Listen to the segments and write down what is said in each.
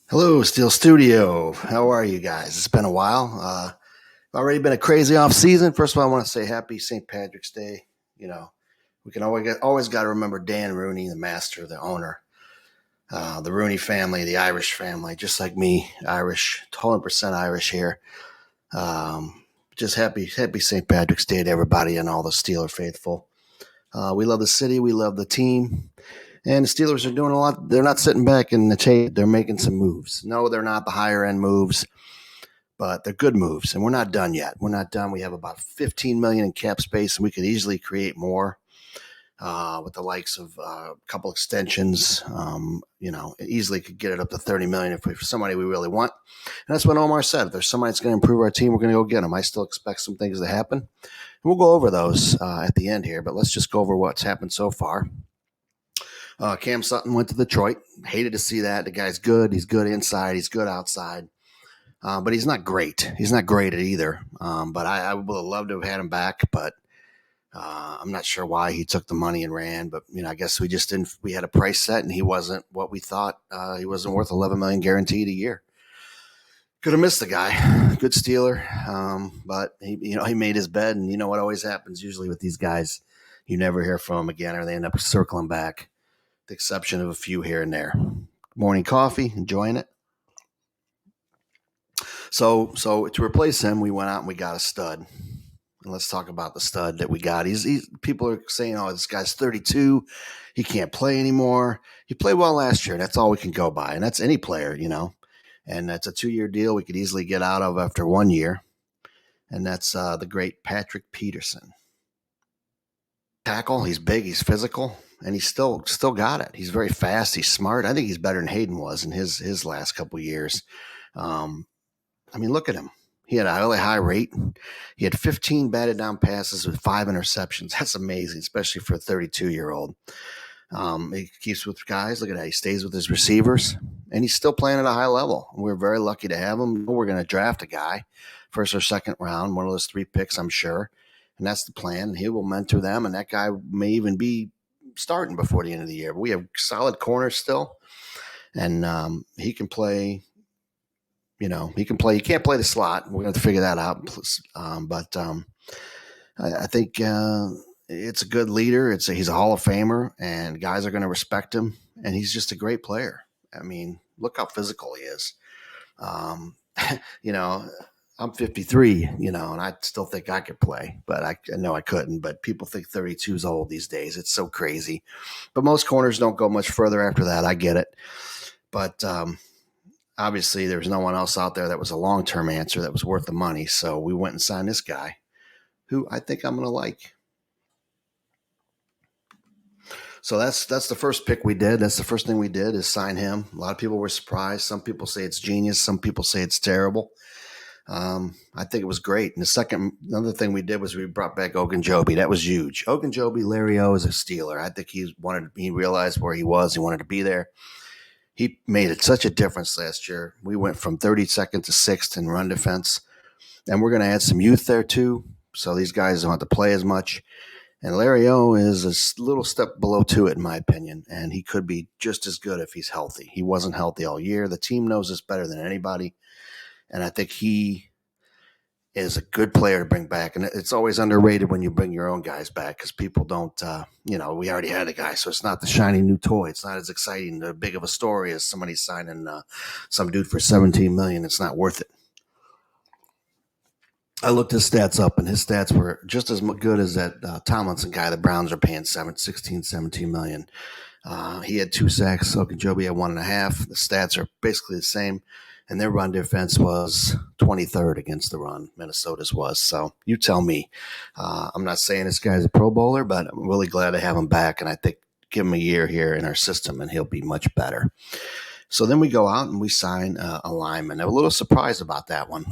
Hello, Steel Studio. How are you guys? It's been a while. Already been a crazy off season. First of all, I want to say happy St. Patrick's Day. You know, we can always got to remember Dan Rooney, the master, the owner, the Rooney family, the Irish family, just like me, Irish, 100% Irish here. Just happy St. Patrick's Day to everybody and all the Steeler faithful. We love the city. We love the team. And the Steelers are doing a lot. They're not sitting back in the tape. They're making some moves. No, they're not the higher end moves, but they're good moves. And we're not done yet. We're not done. We have about 15 million in cap space, and we could easily create more with the likes of a couple extensions. Easily could get it up to 30 million if we, for somebody we really want. And that's what Omar said. If there's somebody that's going to improve our team, we're going to go get them. I still expect some things to happen. And we'll go over those at the end here, but let's just go over what's happened so far. Cam Sutton went to Detroit. Hated to see that. The guy's good. He's good inside. He's good outside. But he's not great. He's not great at either. But I would have loved to have had him back. But I'm not sure why he took the money and ran. But I guess we just didn't. We had a price set, and he wasn't what we thought. He wasn't worth 11 million guaranteed a year. Could have missed the guy. Good Steeler. But he made his bed, and you know what always happens usually with these guys. You never hear from them again, or they end up circling back. The exception of a few here and there. Morning coffee, enjoying it. So to replace him, we went out and we got a stud. And let's talk about the stud that we got. He's people are saying, "Oh, this guy's 32. He can't play anymore." He played well last year. That's all we can go by, and that's any player, And that's a 2-year deal we could easily get out of after 1 year. And that's the great Patrick Peterson. Tackle. He's big. He's physical. And he's still got it. He's very fast. He's smart. I think he's better than Hayden was in his last couple of years. Look at him. He had a really high rate. He had 15 batted down passes with 5 interceptions. That's amazing, especially for a 32-year-old. He keeps with guys. Look at that. He stays with his receivers, and he's still playing at a high level. We're very lucky to have him. We're going to draft a guy, first or second round, one of those 3 picks, I'm sure. And that's the plan. He will mentor them, and that guy may even be starting before the end of the year. But we have solid corners still, and he can play. He can play. He can't play the slot. We're going to figure that out. I think it's a good leader. He's a Hall of Famer, and guys are going to respect him. And he's just a great player. Look how physical he is. I'm 53, and I still think I could play, but I know I couldn't. But people think 32 is old these days. It's so crazy. But most corners don't go much further after that. I get it. But obviously, there's no one else out there that was a long-term answer that was worth the money. So we went and signed this guy, who I think I'm going to like. So that's the first pick we did. That's the first thing we did is sign him. A lot of people were surprised. Some people say it's genius. Some people say it's terrible. I think it was great. And another thing we did was we brought back Ogunjobi. That was huge. Ogunjobi, Larry O is a Steeler. I think he realized where he was. He wanted to be there. He made such a difference last year. We went from 32nd to 6th in run defense. And we're going to add some youth there too. So these guys don't have to play as much. And Larry O is a little step below 2, in my opinion. And he could be just as good if he's healthy. He wasn't healthy all year. The team knows this better than anybody. And I think he is a good player to bring back. And it's always underrated when you bring your own guys back because people don't, we already had a guy. So it's not the shiny new toy. It's not as exciting, big of a story as somebody signing some dude for $17 million. It's not worth it. I looked his stats up, and his stats were just as good as that Tomlinson guy the Browns are paying 17 million. He had 2 sacks. Ogunjobi had 1.5. The stats are basically the same. And their run defense was 23rd against the run. Minnesota's was. So you tell me. I'm not saying this guy's a Pro Bowler, but I'm really glad to have him back. And I think give him a year here in our system, and he'll be much better. So then we go out and we sign a lineman. I'm a little surprised about that one.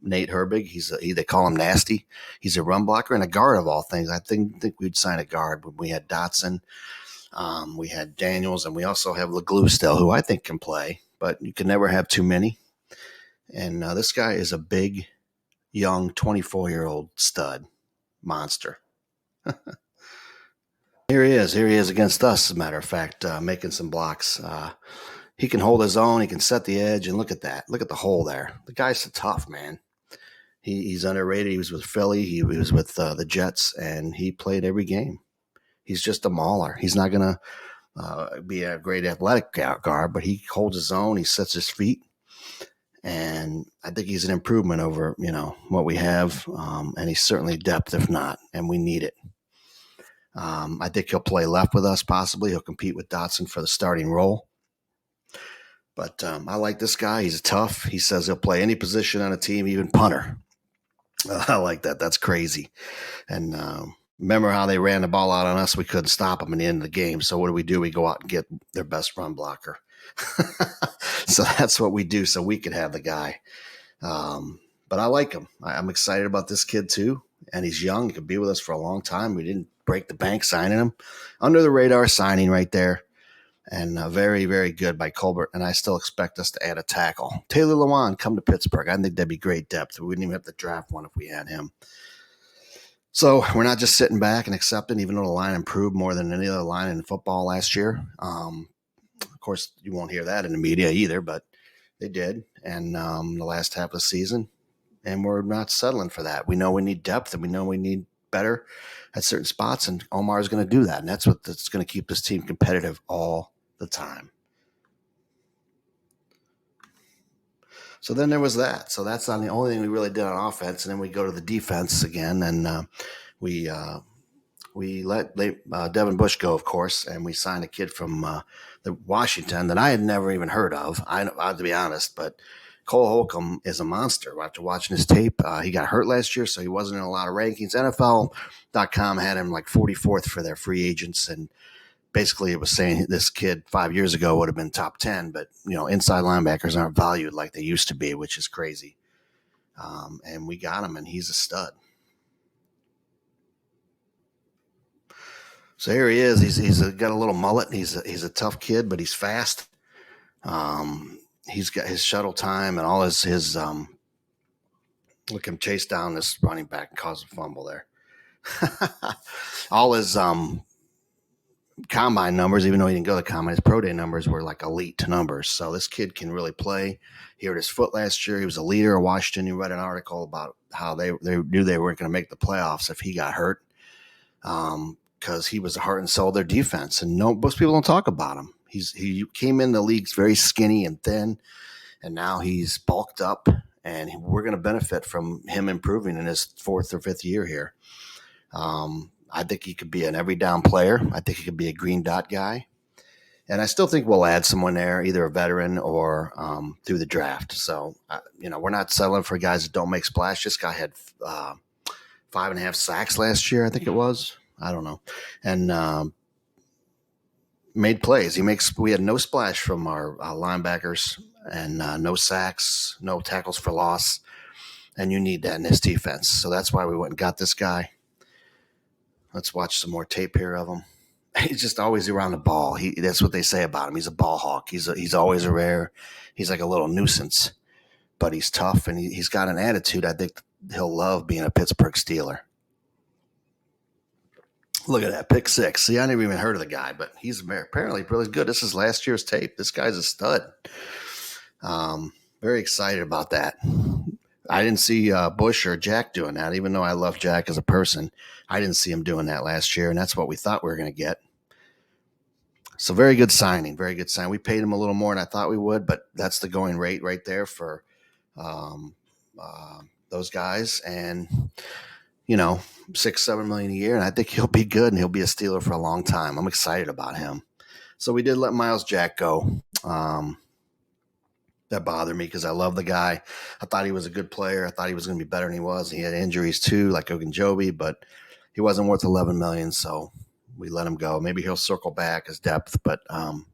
Nate Herbig, they call him Nasty. He's a run blocker and a guard of all things. I think we'd sign a guard. We had Dotson. We had Daniels, and we also have LeGlue still, who I think can play. But you can never have too many. And this guy is a big, young, 24-year-old stud monster. Here he is against us, as a matter of fact, making some blocks. he can hold his own. He can set the edge, and look at that. Look at the hole there. The guy's so tough, man. He's underrated. He was with Philly. He was with the Jets, and he played every game. He's just a mauler. He's not going to be a great athletic guard, but he holds his own. He sets his feet, and I think he's an improvement over what we have, and he's certainly depth if not, and we need it. I think he'll play left with us possibly. He'll compete with Dotson for the starting role. But I like this guy. He's tough. He says he'll play any position on a team, even punter. I like that. That's crazy. And remember how they ran the ball out on us? We couldn't stop them in the end of the game. So what do? We go out and get their best run blocker. So that's what we do so we could have the guy. But I like him. I'm excited about this kid too. And he's young. He could be with us for a long time. We didn't break the bank signing him. Under the radar signing right there. And very, very good by Colbert. And I still expect us to add a tackle. Taylor Lewan, come to Pittsburgh. I think that'd be great depth. We wouldn't even have to draft one if we had him. So we're not just sitting back and accepting, even though the line improved more than any other line in football last year. Of course, you won't hear that in the media either, but they did. And the last half of the season. And we're not settling for that. We know we need depth, and we know we need better at certain spots, and Omar is going to do that. And that's what's going to keep this team competitive all the time. So then there was that. So that's not the only thing we really did on offense. And then we go to the defense again, and we let Devin Bush go, of course, and we signed a kid from the Washington that I had never even heard of. I to be honest, but Cole Holcomb is a monster. After watching his tape, he got hurt last year, so he wasn't in a lot of rankings. NFL.com had him like 44th for their free agents, and basically it was saying this kid 5 years ago would have been top 10, but inside linebackers aren't valued like they used to be, which is crazy. And we got him, and he's a stud. So here he is. He's got a little mullet. He's a tough kid, but he's fast. He's got his shuttle time and all his look him chase down this running back and cause a fumble there. All his combine numbers, even though he didn't go to the combine, his pro day numbers were like elite numbers. So this kid can really play. He hurt his foot last year. He was a leader of Washington. You read an article about how they knew they weren't going to make the playoffs if he got hurt, because he was the heart and soul of their defense. And most people don't talk about him. He came in the league very skinny and thin, and now he's bulked up, and we're going to benefit from him improving in his fourth or fifth year here. I think he could be an every down player. I think he could be a green dot guy. And I still think we'll add someone there, either a veteran or through the draft. So, we're not settling for guys that don't make splash. This guy had 5.5 sacks last year, I think it was. I don't know. And made plays. We had no splash from our linebackers, and no sacks, no tackles for loss. And you need that in this defense. So that's why we went and got this guy. Let's watch some more tape here of him. He's just always around the ball. That's what they say about him. He's a ball hawk. He's always a rare. He's like a little nuisance, but he's tough, and he's got an attitude. I think he'll love being a Pittsburgh Steeler. Look at that, pick 6. See, I never even heard of the guy, but he's apparently really good. This is last year's tape. This guy's a stud. Very excited about that. I didn't see Bush or Jack doing that, even though I love Jack as a person. I didn't see him doing that last year, and that's what we thought we were going to get. So very good signing, very good sign. We paid him a little more than I thought we would, but that's the going rate right there for those guys. And, $6-7 million a year, and I think he'll be good, and he'll be a Steeler for a long time. I'm excited about him. So we did let Miles Jack go. That bothered me because I love the guy. I thought he was a good player. I thought he was going to be better than he was. He had injuries too, like Ogunjobi, but he wasn't worth $11 million, so we let him go. Maybe he'll circle back as depth, but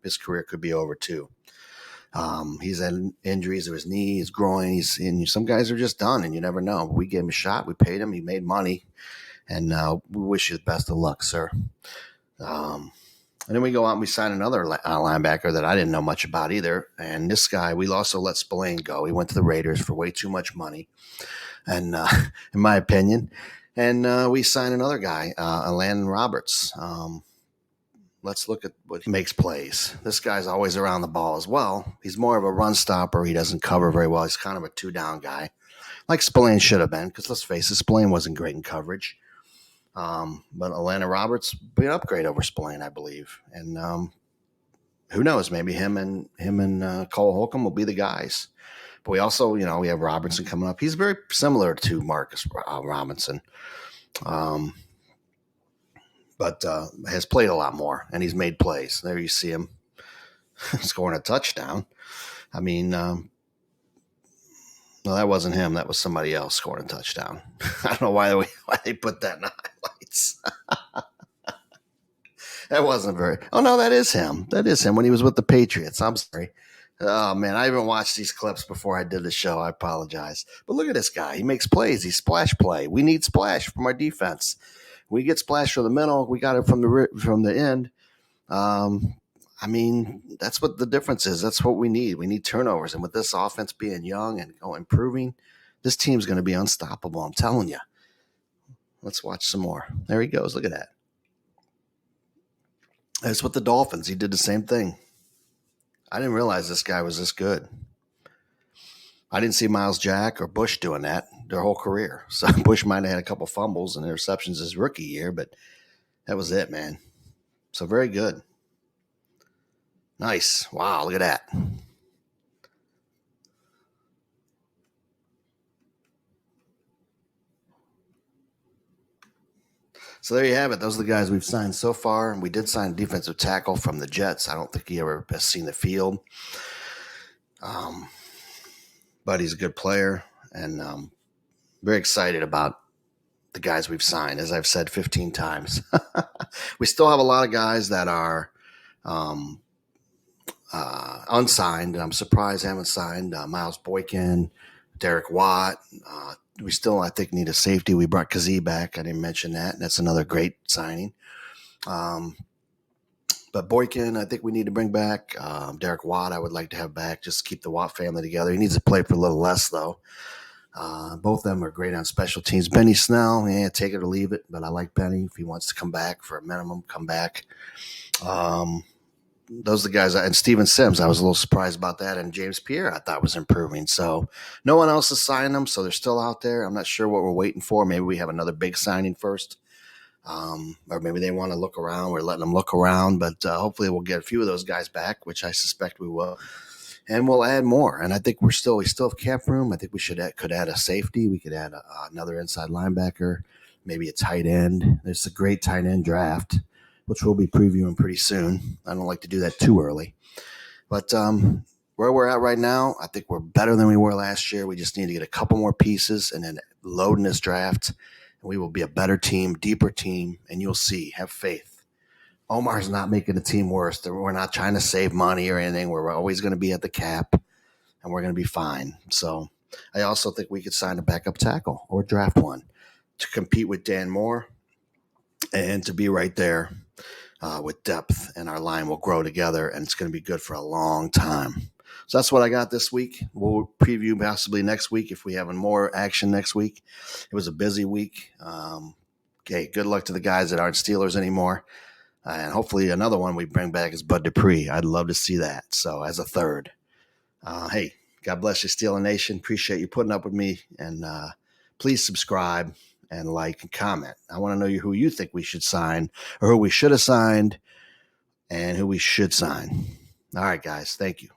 his career could be over too. He's had injuries to his knee, his groin. And some guys are just done, and you never know. We gave him a shot. We paid him. He made money, and we wish you the best of luck, sir. And then we go out and we sign another linebacker that I didn't know much about either. And this guy, we also let Spillane go. He went to the Raiders for way too much money, and in my opinion. And we signed another guy, Landon Roberts. let's look at what he makes plays. This guy's always around the ball as well. He's more of a run stopper. He doesn't cover very well. He's kind of a two-down guy, like Spillane should have been, because let's face it, Spillane wasn't great in coverage. But Atlanta Roberts be an upgrade over Spillane, I believe. And who knows? Maybe him and Cole Holcomb will be the guys. But we also, we have Robinson coming up. He's very similar to Marcus Robinson, but has played a lot more, and he's made plays. There you see him scoring a touchdown. I mean, no, that wasn't him. That was somebody else scoring a touchdown. I don't know why they put that in the highlights. That wasn't very. Oh no, that is him. That is him when he was with the Patriots. I'm sorry. Oh man, I haven't watched these clips before I did the show. I apologize. But look at this guy. He makes plays. He splash play. We need splash from our defense. We get splash from the middle. We got it from the end. I mean, that's what the difference is. That's what we need. We need turnovers. And with this offense being young and improving, this team's going to be unstoppable. I'm telling you. Let's watch some more. There he goes. Look at that. That's with the Dolphins. He did the same thing. I didn't realize this guy was this good. I didn't see Miles Jack or Bush doing that their whole career. So Bush might have had a couple fumbles and interceptions his rookie year, but that was it, man. So very good. Nice. Wow, look at that. So there you have it. Those are the guys we've signed so far. And we did sign a defensive tackle from the Jets. I don't think he ever has seen the field. But he's a good player. And very excited about the guys we've signed, as I've said 15 times. We still have a lot of guys that are unsigned. And I'm surprised I haven't signed Miles Boykin, Derek Watt. We still, I think, need a safety. We brought Kazee back. I didn't mention that. That's another great signing. But Boykin, I think we need to bring back. Derek Watt, I would like to have back. Just keep the Watt family together. He needs to play for a little less, though. Both of them are great on special teams. Benny Snell, take it or leave it. But I like Benny. If he wants to come back for a minimum, come back. Those are the guys. And Steven Sims, I was a little surprised about that. And James Pierre, I thought was improving. So no one else has signed them, so they're still out there. I'm not sure what we're waiting for. Maybe we have another big signing first. Or maybe they want to look around. We're letting them look around. But hopefully we'll get a few of those guys back, which I suspect we will. And we'll add more. And I think we still have cap room. I think we could add a safety. We could add another inside linebacker, maybe a tight end. There's a great tight end draft, which we'll be previewing pretty soon. I don't like to do that too early. But where we're at right now, I think we're better than we were last year. We just need to get a couple more pieces and then load in this draft. And we will be a better team, deeper team, and you'll see. Have faith. Omar's not making the team worse. We're not trying to save money or anything. We're always going to be at the cap, and we're going to be fine. So I also think we could sign a backup tackle or draft one to compete with Dan Moore and to be right there with depth, and our line will grow together, and it's going to be good for a long time. So that's what I got this week. We'll preview possibly next week if we have more action next week. It was a busy week. Okay, good luck to the guys that aren't Steelers anymore. And hopefully another one we bring back is Bud Dupree. I'd love to see that. So as a third. Hey, God bless you, Steeler Nation. Appreciate you putting up with me. And please subscribe and like and comment. I want to know who you think we should sign or who we should have signed and who we should sign. All right, guys. Thank you.